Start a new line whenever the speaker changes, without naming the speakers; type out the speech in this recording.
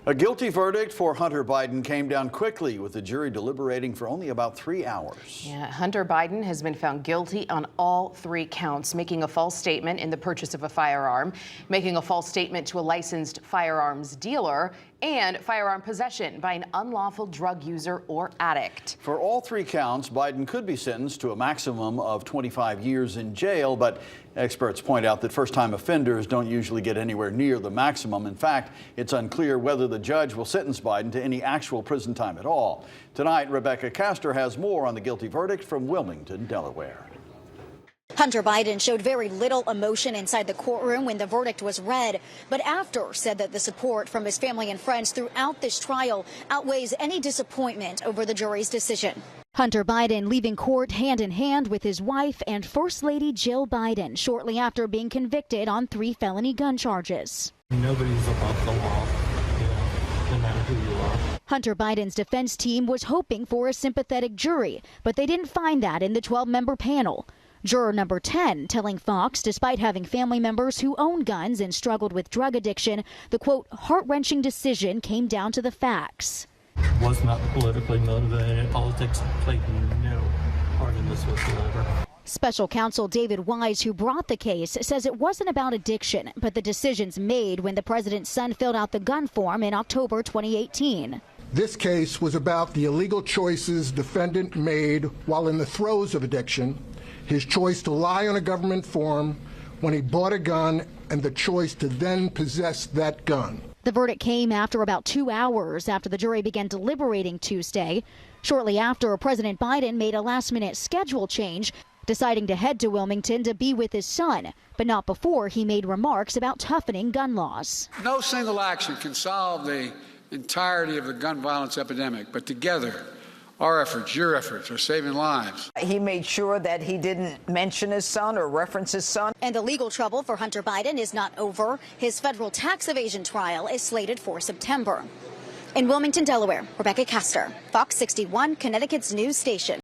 A guilty verdict for Hunter Biden came down quickly, with the jury deliberating for only about 3 hours.
Yeah, Hunter Biden has been found guilty on all 3 counts, making a false statement in the purchase of a firearm, making a false statement to a licensed firearms dealer, and firearm possession by an unlawful drug user or addict.
For all 3 counts, Biden could be sentenced to a maximum of 25 years in jail, but experts point out that first-time offenders don't usually get anywhere near the maximum. In fact, it's unclear whether the judge will sentence Biden to any actual prison time at all. Tonight, Rebecca Castor has more on the guilty verdict from Wilmington, Delaware.
Hunter Biden showed very little emotion inside the courtroom when the verdict was read, but after said that the support from his family and friends throughout this trial outweighs any disappointment over the jury's decision.
Hunter Biden leaving court hand in hand with his wife and First Lady Jill Biden shortly after being convicted on 3 felony gun charges.
Nobody's above the law, no matter who you are.
Hunter Biden's defense team was hoping for a sympathetic jury, but they didn't find that in the 12-member panel. Juror number 10 telling Fox, despite having family members who own guns and struggled with drug addiction, the, quote, heart-wrenching decision came down to the facts.
Was not politically motivated. Politics played no part in this whatsoever.
Special counsel David Wise, who brought the case, says it wasn't about addiction, but the decisions made when the president's son filled out the gun form in October 2018.
This case was about the illegal choices defendant made while in the throes of addiction, his choice to lie on a government form when he bought a gun, and the choice to then possess that gun.
The verdict came after about 2 hours after the jury began deliberating Tuesday. Shortly after, President Biden made a last-minute schedule change, deciding to head to Wilmington to be with his son, but not before he made remarks about toughening gun laws.
No single action can solve the entirety of the gun violence epidemic, but together, our efforts, your efforts, are saving lives.
He made sure that he didn't mention his son or reference his son.
And the legal trouble for Hunter Biden is not over. His federal tax evasion trial is slated for September. In Wilmington, Delaware, Rebecca Castor, Fox 61, Connecticut's news station.